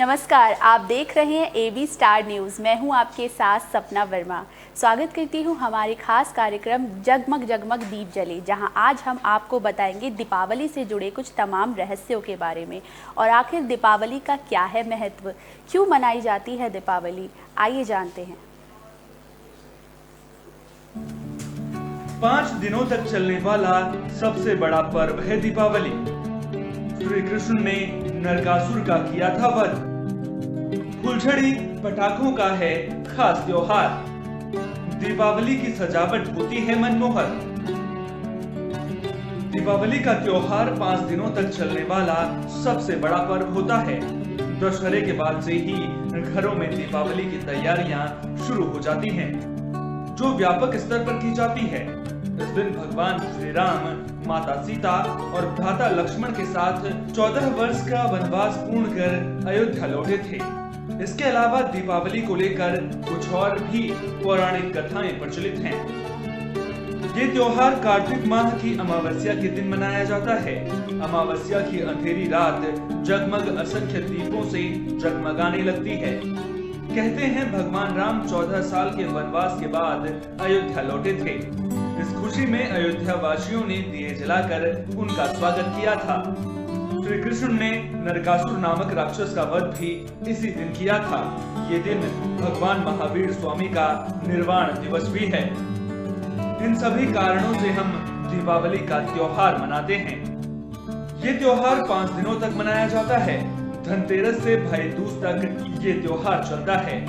नमस्कार, आप देख रहे हैं एबी स्टार न्यूज़। मैं हूं आपके साथ सपना वर्मा। स्वागत करती हूं हमारे खास कार्यक्रम जगमग जगमग दीप जले, जहां आज हम आपको बताएंगे दीपावली से जुड़े कुछ तमाम रहस्यों के बारे में और आखिर दीपावली का क्या है महत्व, क्यों मनाई जाती है दीपावली। आइए जानते हैं। 5 दिनों तक चलने वाला सबसे बड़ा पर्व है दीपावली। श्री कृष्ण ने नरकासुर का किया था वध। फुलझड़ी पटाखों का है खास त्योहार। दीपावली की सजावट होती है मनमोहक। दीपावली का त्योहार 5 दिनों तक चलने वाला सबसे बड़ा पर्व होता है। दशहरे के बाद से ही घरों में दीपावली की तैयारियां शुरू हो जाती हैं, जो व्यापक स्तर पर की जाती है। इस दिन भगवान श्री राम, माता सीता और भ्राता लक्ष्मण के साथ 14 वर्ष का वनवास पूर्ण कर अयोध्या लौटे थे। इसके अलावा दीपावली को लेकर कुछ और भी पौराणिक कथाएं प्रचलित हैं। ये त्योहार कार्तिक माह की अमावस्या के दिन मनाया जाता है। अमावस्या की अंधेरी रात जगमग असंख्य दीपों से जगमगाने लगती है। कहते हैं भगवान राम 14 साल के वनवास के बाद अयोध्या लौटे थे। इस खुशी में अयोध्या वासियों ने दिए जलाकर उनका स्वागत किया था। श्री कृष्ण ने नरकासुर नामक राक्षस का वध भी इसी दिन किया था। ये दिन भगवान महावीर स्वामी का निर्वाण दिवस भी है। इन सभी कारणों से हम दीपावली का त्योहार मनाते हैं। ये त्योहार 5 दिनों तक मनाया जाता है। धनतेरस से भाई दूज तक ये त्योहार चलता है।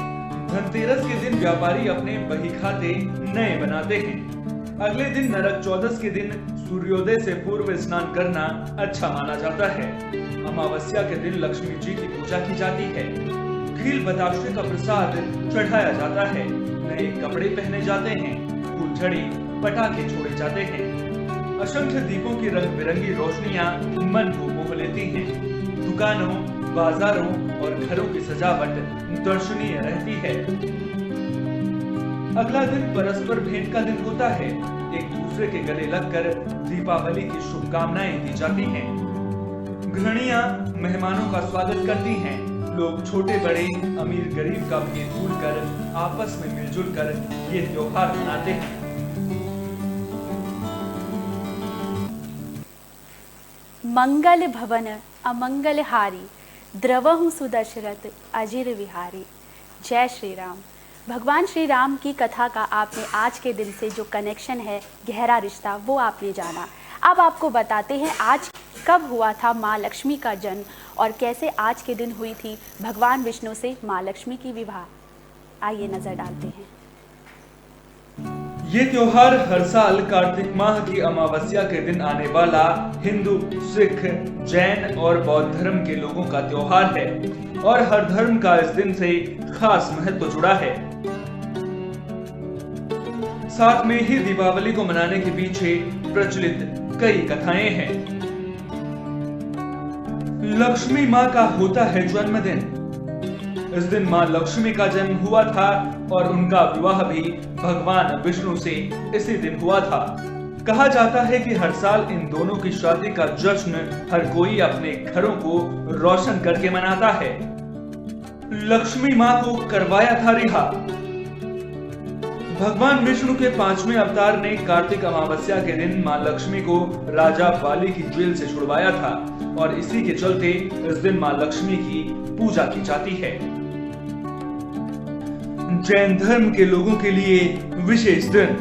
धनतेरस के दिन व्यापारी अपने बही खाते नए बनाते हैं। अगले दिन नरक चौदस के दिन सूर्योदय से पूर्व स्नान करना अच्छा माना जाता है। अमावस्या के दिन लक्ष्मी जी की पूजा की जाती है। खील बताशे का प्रसाद चढ़ाया जाता है। नए कपड़े पहने जाते हैं। फुलझड़ी पटाखे छोड़े जाते हैं। असंख्य दीपों की रंग बिरंगी रोशनियां मन को मोह लेती हैं। दुकानों, बाजारों और घरों की सजावट दर्शनीय रहती है। अगला दिन परस्पर भेंट का दिन होता है। एक दूसरे के गले लगकर दीपावली की शुभकामनाएं दी जाती हैं। गृहिणियां मेहमानों का स्वागत करती हैं। लोग छोटे बड़े, अमीर गरीब का भेद भूलकर आपस में मिलजुल कर ये त्योहार मनाते हैं। मंगल भवन अमंगल हारी, द्रवहु सुदशरथ अजिर विहारी। जय श्री राम। भगवान श्री राम की कथा का आपने आज के दिन से जो कनेक्शन है, गहरा रिश्ता, वो आपने जाना। अब आपको बताते हैं आज कब हुआ था माँ लक्ष्मी का जन्म और कैसे आज के दिन हुई थी भगवान विष्णु से माँ लक्ष्मी की विवाह। आइए नजर डालते हैं। ये त्योहार हर साल कार्तिक माह की अमावस्या के दिन आने वाला हिंदू, सिख, जैन और बौद्ध धर्म के लोगों का त्योहार है और हर धर्म का इस दिन से खास महत्व जुड़ा है। साथ में ही दीपावली को मनाने के पीछे प्रचलित कई कथाएं हैं। लक्ष्मी माँ का होता है जन्मदिन। इस दिन माँ लक्ष्मी का जन्म हुआ था और उनका विवाह भी भगवान विष्णु से इसी दिन हुआ था। कहा जाता है कि हर साल इन दोनों की शादी का जश्न हर कोई अपने घरों को रोशन करके मनाता है। लक्ष्मी माँ को करवाया था रिहा। भगवान विष्णु के 5वें अवतार ने कार्तिक अमावस्या के दिन माँ लक्ष्मी को राजा बाली की जेल से छुड़वाया था और इसी के चलते इस दिन माँ लक्ष्मी की पूजा की जाती है। जैन धर्म के लोगों के लिए विशेष दिन।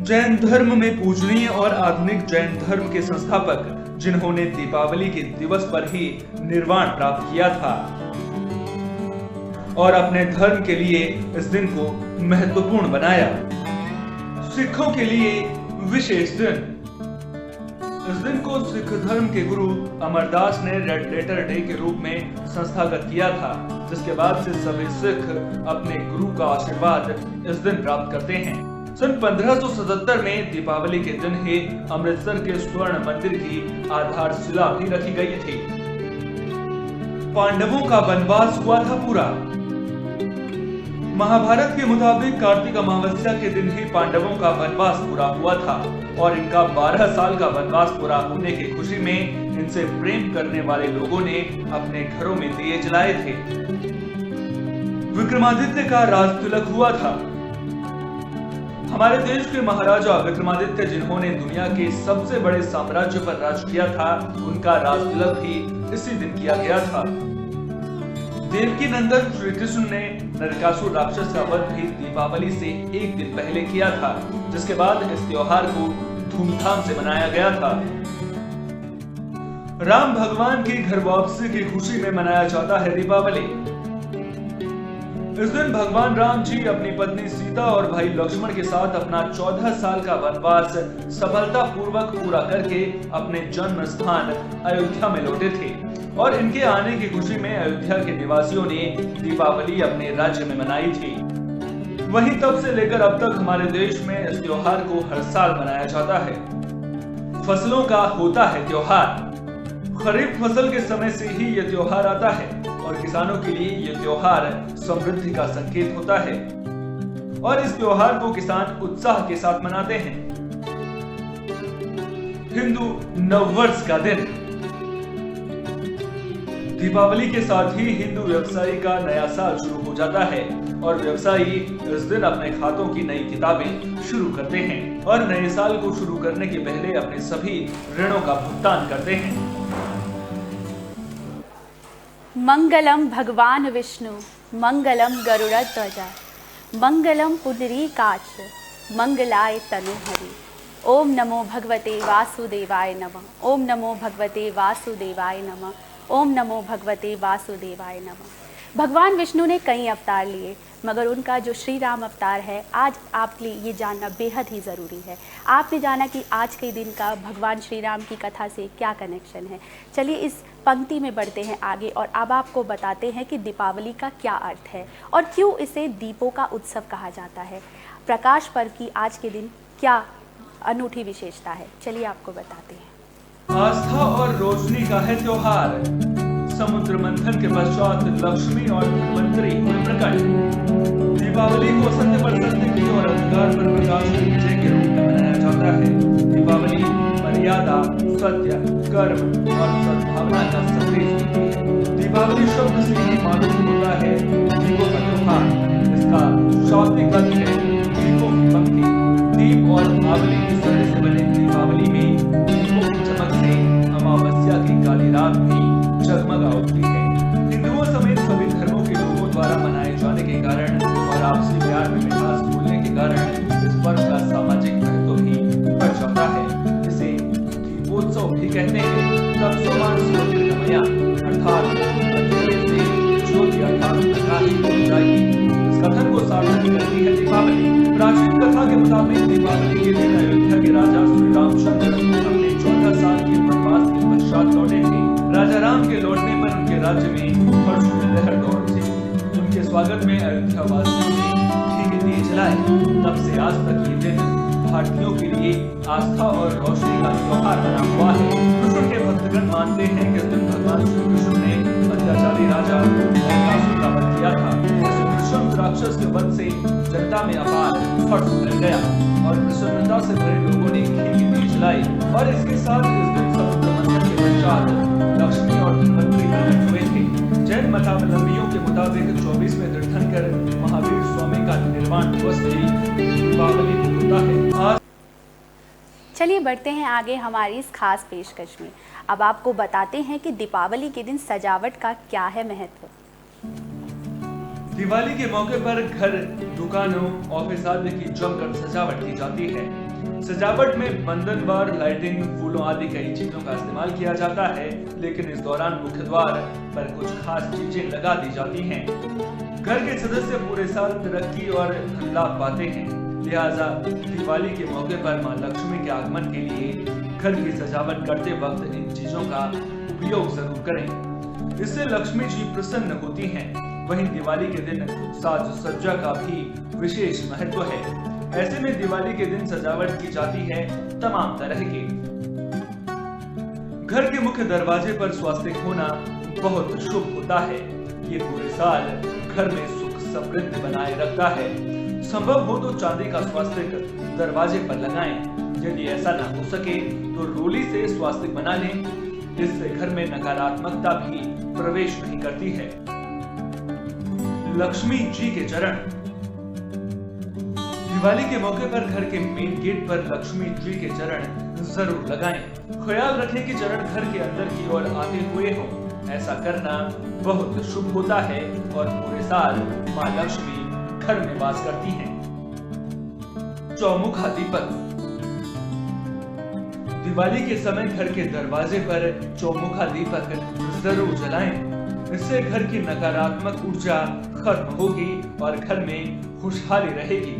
जैन धर्म में पूजनीय और आधुनिक जैन धर्म के संस्थापक, जिन्होंने दीपावली के दिवस पर ही निर्वाण प्राप्त किया था और अपने धर्म के लिए इस दिन को महत्वपूर्ण बनाया। सिखों के लिए विशेष दिन। इस दिन को सिख धर्म के गुरु अमरदास ने रेड लेटर डे के रूप में संस्थागत किया था, जिसके बाद से सभी सिख अपने गुरु का आशीर्वाद इस दिन प्राप्त करते हैं। सन 1577 में दीपावली के दिन ही अमृतसर के स्वर्ण मंदिर की आधारशिला भी रखी गई थी। पांडवों का वनवास हुआ था पूरा। महाभारत के मुताबिक कार्तिक अमावस्या के दिन ही पांडवों का वनवास पूरा हुआ था और इनका 12 साल का वनवास पूरा होने की खुशी में इनसे प्रेम करने वाले लोगों ने अपने घरों में दिए जलाए थे। विक्रमादित्य का राज तिलक हुआ था। हमारे देश के महाराजा विक्रमादित्य, जिन्होंने दुनिया के सबसे बड़े साम्राज्य पर राज किया था, उनका राज तिलक भी इसी दिन किया गया था। देवकी नंदन श्री कृष्ण ने नरकासुर राक्षस का वध भी दीपावली से एक दिन पहले किया था, जिसके बाद इस त्योहार को धूमधाम से मनाया गया था। राम भगवान की घर वापसी की खुशी में मनाया जाता है दीपावली। इस दिन भगवान राम जी अपनी पत्नी सीता और भाई लक्ष्मण के साथ अपना 14 साल का वनवास सफलतापूर्वक पूरा करके अपने जन्म स्थान अयोध्या में लौटे थे और इनके आने की खुशी में अयोध्या के निवासियों ने दीपावली अपने राज्य में मनाई थी। वहीं तब से लेकर अब तक हमारे देश में इस त्योहार को हर साल मनाया जाता है। फसलों का होता है त्योहार। खरीफ फसल के समय से ही ये त्योहार आता है और किसानों के लिए ये त्योहार समृद्धि का संकेत होता है और इस त्योहार को किसान उत्साह के साथ मनाते हैं। हिंदू नववर्ष का दिन। दीपावली के साथ ही हिंदू व्यवसायी का नया साल शुरू हो जाता है और व्यवसायी इस दिन अपने खातों की नई किताबें शुरू करते हैं और नए साल को शुरू करने के पहले अपने सभी ऋणों का भुगतान करते हैं। मंगलम भगवान विष्णु मंगलम गरुड़ध्वजा मंगलम पुंडरीकाक्ष मंगलाय तनोहरि। ओम नमो भगवते वासुदेवाय नमः। ओम नमो भगवते वासुदेवाय नमः। ओम नमो भगवते वासुदेवाय नमः। भगवान विष्णु ने कई अवतार लिए, मगर उनका जो श्री राम अवतार है, आज आपके लिए ये जानना बेहद ही ज़रूरी है। आपने जाना कि आज के दिन का भगवान श्री राम की कथा से क्या कनेक्शन है। चलिए इस पंक्ति में बढ़ते हैं आगे और अब आपको बताते हैं कि दीपावली का क्या अर्थ है और क्यों इसे दीपों का उत्सव कहा जाता है। प्रकाश पर्व की आज के दिन क्या अनूठी विशेषता है, चलिए आपको बताते हैं। आस्था और रोशनी का है त्योहार। समुद्र मंथन के पश्चात लक्ष्मी और धन्वंतरी हुए प्रकट। दीपावली को सत्य पर सत्य की और अंधकार पर प्रकाश की विजय के रूप में मनाया जाता है। दीपावली मर्यादा, सत्य, कर्म और सद्भावना का संदेश देती है। दीपावली शब्द से ही मालूम होता है दीपों का त्योहार। इसका शाब्दिक अर्थ है दीपों की पंक्ति। दीप और बावली के सरे से बने दीपावली में दीपों की चमक से अमावस्या की काली रात भी जगमगा उठती है। हिंदुओं समेत सभी धर्मों के लोगों द्वारा मनाए जाने के कारण और आपसी प्यार में मिठास घुलने के कारण इस पर्व का सामाजिक महत्व भी बढ़ जाता है। इसे दीपोत्सव भी कहते हैं। तत्सोमान ज्योतिर्गमय अर्थात अंधेरे से ज्योति अर्थात प्रकाश की जाएगी। इस कथन को सार्थक करती है दीपावली। प्राचीन कथा के मुताबिक दीपावली के दिन अयोध्या के राजा श्री रामचंद्र अपने 14 साल के वनवास के पश्चात लौटे थे। राजा राम के लौटने पर उनके राज्य में हर्ष की लहर दौड़ उठी। उनके स्वागत में अयोध्या वासियों ने घी के दिए जलाए। तब से आज तक ये दिन भारतीयों के लिए आस्था और रोशनी का त्योहार बना हुआ है। कृष्ण के भक्तगण मानते हैं कि इस दिन भगवान श्री कृष्ण ने अत्याचारी राजा नरकासुर का वध किया था। इस कृष्ण राक्षस के वध से जनता में अपार हर्ष फैल गया और प्रसन्नता से भरे लोगों ने घी के दिए जलाए और इसके साथ इस दिन समुद्र मंथन के पश्चात लक्ष्मी और धन्वंतरी प्रकट हुए थे। जैन मतावलंबियों के मुताबिक 24वें तीर्थंकर महावीर स्वामी का निर्वाण दिवस भी दीपावली को होता है। चलिए बढ़ते हैं आगे हमारी इस खास पेशकश में। अब आपको बताते हैं कि दीपावली के दिन सजावट का क्या है महत्व। दिवाली के मौके पर घर, दुकानों, ऑफिस आदि की जमकर सजावट की जाती है। सजावट में बंधनवार, लाइटिंग, फूलों आदि कई चीजों का इस्तेमाल किया जाता है, लेकिन इस दौरान मुख्य द्वार पर कुछ खास चीजें लगा दी जाती हैं। घर के सदस्य पूरे साल तरक्की और धन लाभ पाते हैं, लिहाजा दिवाली के मौके पर मां लक्ष्मी के आगमन के लिए घर की सजावट करते वक्त इन चीजों का उपयोग जरूर करें। इससे लक्ष्मी जी प्रसन्न होती हैं। वहीं दिवाली के दिन साज सज्जा का भी विशेष महत्व है। ऐसे में दिवाली के दिन सजावट की जाती है तमाम तरह की। घर के मुख्य दरवाजे पर स्वास्तिक होना बहुत शुभ होता है। ये पूरे साल घर में सुख समृद्धि बनाए रखता है। संभव हो तो चांदी का स्वास्तिक दरवाजे पर लगाएं। यदि ऐसा ना हो सके तो रोली से स्वास्तिक बना लें। इससे घर में नकारात्मकता भी प्रवेश नहीं करती है। लक्ष्मी जी के चरण। दिवाली के मौके पर घर के मेन गेट पर लक्ष्मी जी के चरण जरूर लगाएं। ख्याल रखें कि चरण घर के अंदर की ओर आते हुए हो। ऐसा करना बहुत शुभ होता है और पूरे साल मां लक्ष्मी घर में वास करती हैं। चौमुखा दीपक। दिवाली के समय घर के दरवाजे पर चौमुखा दीपक जरूर जलाएं। इससे घर की नकारात्मक ऊर्जा खत्म होगी और घर में खुशहाली रहेगी।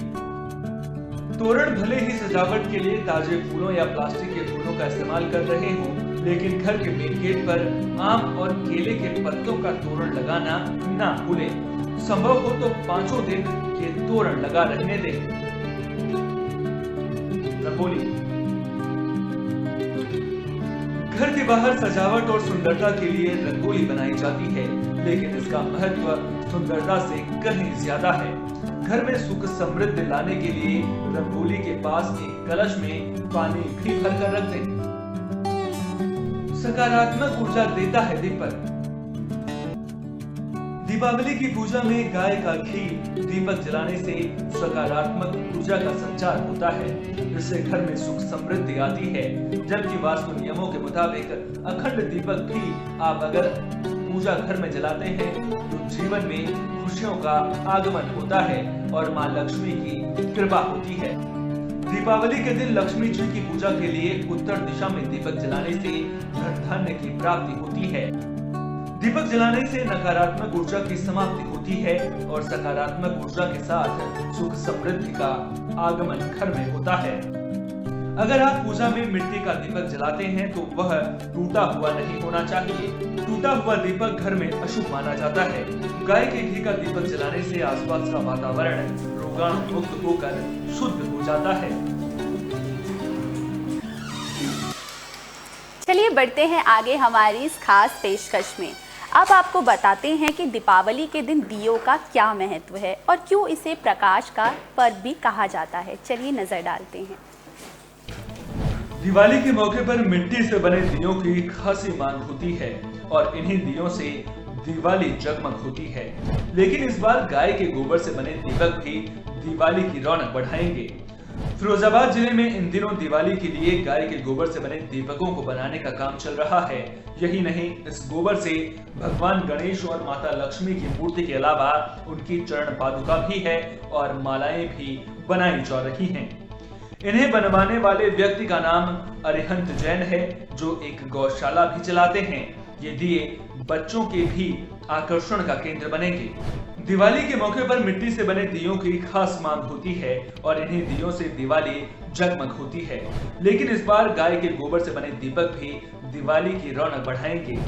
तोरण भले ही सजावट के लिए ताजे फूलों या प्लास्टिक के फूलों का इस्तेमाल कर रहे हो, लेकिन घर के मेन गेट पर आम और केले के पत्तों का तोरण लगाना ना भूलें। संभव हो तो 5 दिन ये तोरण लगा रहने दें। रंगोली। घर के बाहर सजावट और सुंदरता के लिए रंगोली बनाई जाती है, लेकिन इसका महत्व सुंदरता से कहीं ज्यादा है। घर में सुख समृद्धि लाने के लिए रंगोली के पास एक कलश में पानी भी भरकर रख दें। सकारात्मक ऊर्जा देता है दीपक। दीपावली की पूजा में गाय का घी दीपक जलाने से सकारात्मक ऊर्जा का संचार होता है। इससे घर में सुख समृद्धि आती है। जबकि वास्तु नियमों के मुताबिक अखंड दीपक भी आप अगर पूजा घर में जलाते हैं तो जीवन में खुशियों का आगमन होता है और मां लक्ष्मी की कृपा होती है। दीपावली के दिन लक्ष्मी जी की पूजा के लिए उत्तर दिशा में दीपक जलाने से धन धान्य की प्राप्ति होती है। दीपक जलाने से नकारात्मक ऊर्जा की समाप्ति होती है और सकारात्मक ऊर्जा के साथ सुख समृद्धि का आगमन घर में होता है। अगर आप पूजा में मिट्टी का दीपक जलाते हैं तो वह टूटा हुआ नहीं होना चाहिए। टूटा हुआ दीपक घर में अशुभ माना जाता है। गाय के घी का दीपक जलाने से आसपास का वातावरण रोगाणु मुक्त होकर शुद्ध हो जाता है। चलिए बढ़ते हैं आगे हमारी इस खास पेशकश में। अब आपको बताते हैं कि दीपावली के दिन दियों का क्या महत्व है और क्यों इसे प्रकाश का पर्व भी कहा जाता है। चलिए नजर डालते हैं। दिवाली के मौके पर मिट्टी से बने दियों की खासी मांग होती है और इन्हीं दियों से दिवाली जगमग होती है। लेकिन इस बार गाय के गोबर से बने दीपक भी दिवाली की रौनक बढ़ाएंगे। फिरोजाबाद जिले में इन दिनों दिवाली के लिए गाय के गोबर से बने दीपकों को बनाने का काम चल रहा है। यही नहीं, इस गोबर से भगवान गणेश और माता लक्ष्मी की मूर्ति के अलावा उनकी चरण पादुका भी है और मालाएं भी बनाई जा रही हैं। इन्हें बनवाने वाले व्यक्ति का नाम अरिहंत जैन है, जो एक गौशाला भी चलाते हैं। ये दिए बच्चों के भी आकर्षण का केंद्र बनेंगे। दिवाली के मौके पर मिट्टी से बने दियों की खास मांग होती है और इन्हीं दियों से दिवाली जगमग होती है। लेकिन इस बार गाय के गोबर से बने दीपक भी दिवाली की रौनक बढ़ाएंगे।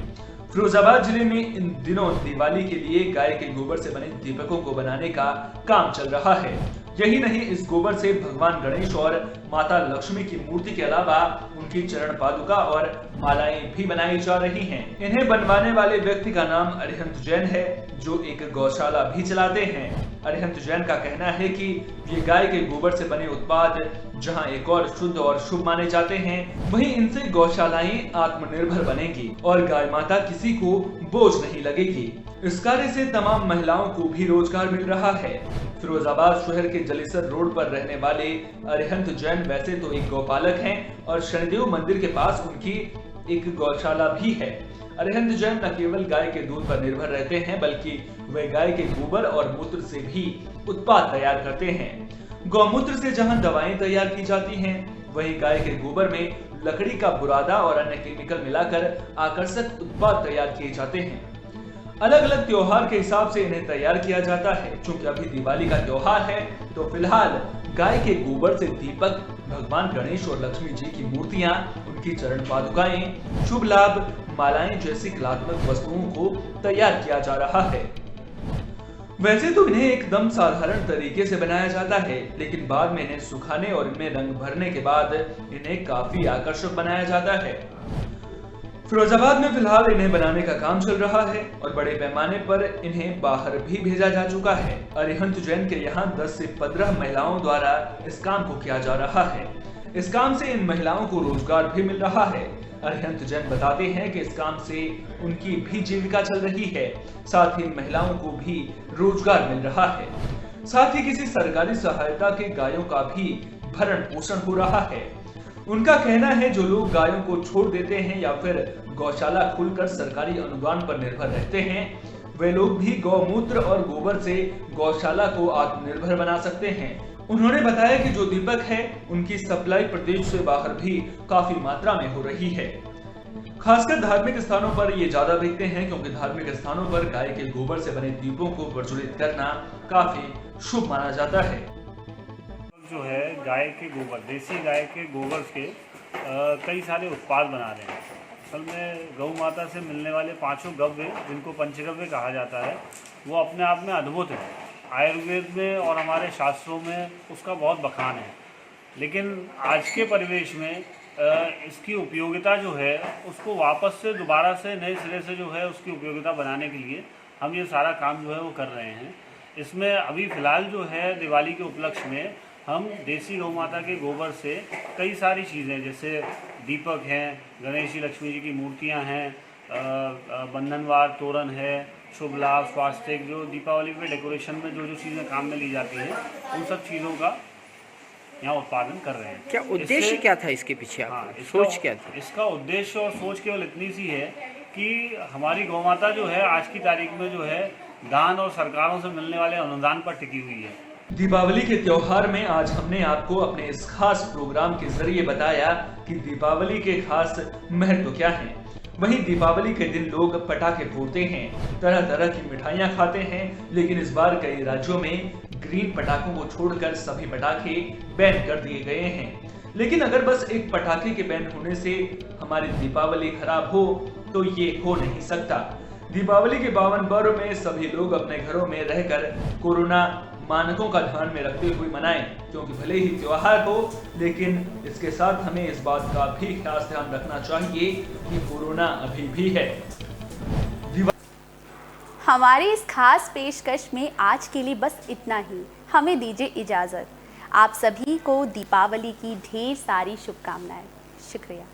फिरोजाबाद जिले में इन दिनों दिवाली के लिए गाय के गोबर से बने दीपकों को बनाने का काम चल रहा है। यही नहीं, इस गोबर से भगवान गणेश और माता लक्ष्मी की मूर्ति के अलावा उनकी चरण पादुका और मालाएं भी बनाई जा रही हैं। इन्हें बनवाने वाले व्यक्ति का नाम अरिहंत जैन है, जो एक गौशाला भी चलाते हैं। अरिहंत जैन का कहना है कि ये गाय के गोबर से बने उत्पाद जहां एक और शुद्ध और शुभ माने जाते हैं, वहीं इनसे गौशालाएं आत्मनिर्भर बनेगी और गाय माता किसी को बोझ नहीं लगेगी। इस कार्य से तमाम महिलाओं को भी रोजगार मिल रहा है। फिरोजाबाद शहर के जलेसर रोड पर रहने वाले अरिहंत जैन वैसे तो एक गौपालक हैं और शनिदेव मंदिर के पास उनकी एक गौशाला भी है। अरिहंत जैन न केवल गाय के दूध पर निर्भर रहते हैं, बल्कि वे गाय के गोबर और मूत्र से भी उत्पाद तैयार करते हैं। गौमूत्र से जहां दवाएं तैयार की जाती हैं, वहीं गाय के गोबर में लकड़ी का बुरादा और अन्य केमिकल मिलाकर आकर्षक उत्पाद तैयार किए जाते हैं। अलग अलग त्योहार के हिसाब से इन्हें तैयार किया जाता है। चूंकि अभी दिवाली का त्योहार है, तो फिलहाल गाय के गोबर से दीपक, भगवान गणेश और लक्ष्मी जी की मूर्तियां, उनकी चरण पादुकाएं, शुभ लाभ, मालाएं जैसी कलात्मक वस्तुओं को तैयार किया जा रहा है। वैसे तो इन्हें एकदम साधारण तरीके से बनाया जाता है, लेकिन बाद में इन्हें सुखाने और इनमें रंग भरने के बाद इन्हें काफी आकर्षक बनाया जाता है। फिरोजाबाद में फिलहाल इन्हें बनाने का काम चल रहा है और बड़े पैमाने पर इन्हें बाहर भी भेजा जा चुका है। अरिहंत जैन के यहाँ 10 से 15 महिलाओं द्वारा इस काम को किया जा रहा है। इस काम से इन महिलाओं को रोजगार भी मिल रहा है। अरिहंत जैन बताते हैं कि इस काम से उनकी भी जीविका चल रही है, साथ ही इन महिलाओं को भी रोजगार मिल रहा है। साथ ही किसी सरकारी सहायता के गायों का भी भरण पोषण हो रहा है। उनका कहना है जो लोग गायों को छोड़ देते हैं या फिर गौशाला खोलकर सरकारी अनुदान पर निर्भर रहते हैं, वे लोग भी गौमूत्र और गोबर से गौशाला को आत्मनिर्भर बना सकते हैं। उन्होंने बताया कि जो दीपक है उनकी सप्लाई प्रदेश से बाहर भी काफी मात्रा में हो रही है। खासकर धार्मिक स्थानों पर ये ज्यादा बिकते हैं क्योंकि धार्मिक स्थानों पर गाय के गोबर से बने दीपों को प्रज्वलित करना काफी शुभ माना जाता है। जो है गाय के गोबर, देसी गाय के गोबर के कई सारे उत्पाद बना रहे हैं। असल में गौ माता से मिलने वाले 5 गव्य, जिनको पंचगव्य कहा जाता है, वो अपने आप में अद्भुत है। आयुर्वेद में और हमारे शास्त्रों में उसका बहुत बखान है, लेकिन आज के परिवेश में इसकी उपयोगिता जो है उसको वापस से दोबारा से नए सिरे से जो है उसकी उपयोगिता बनाने के लिए हम ये सारा काम जो है वो कर रहे हैं। इसमें अभी फ़िलहाल जो है दिवाली के उपलक्ष्य में हम देसी गौ माता के गोबर से कई सारी चीज़ें, जैसे दीपक हैं, गणेश जी लक्ष्मी जी की मूर्तियां हैं, बंधनवार तोरण है, शुभ लाभ स्वास्थ्य, जो दीपावली पे डेकोरेशन में जो जो चीज़ें काम में ली जाती हैं, उन सब चीज़ों का यहाँ उत्पादन कर रहे हैं। क्या उद्देश्य क्या था इसके पीछे? हाँ, सोच क्या थी? इसका उद्देश्य और सोच केवल इतनी सी है कि हमारी गौ माता जो है आज की तारीख में जो है दान और सरकारों से मिलने वाले अनुदान पर टिकी हुई है। दीपावली के त्योहार में आज हमने आपको अपने इस खास प्रोग्राम के जरिए बताया कि दीपावली के खास महत्व क्या हैं। वहीं दीपावली के दिन लोग पटाखे फोड़ते हैं, तरह तरह की मिठाइयां खाते हैं, लेकिन इस बार कई राज्यों में ग्रीन पटाखों को छोड़कर सभी पटाखे बैन कर दिए गए हैं। लेकिन अगर बस एक पटाखे के बैन होने से हमारी दीपावली खराब हो तो ये हो नहीं सकता। दीपावली के पावन पर्व में सभी लोग अपने घरों में रहकर कोरोना मानकों का ध्यान में रखते हुए मनाएं, क्योंकि भले ही त्योहार हो लेकिन इसके साथ हमें इस बात का भी खास ध्यान रखना चाहिए कि कोरोना अभी भी है। हमारी इस खास पेशकश में आज के लिए बस इतना ही। हमें दीजिए इजाज़त। आप सभी को दीपावली की ढेर सारी शुभकामनाएं। शुक्रिया।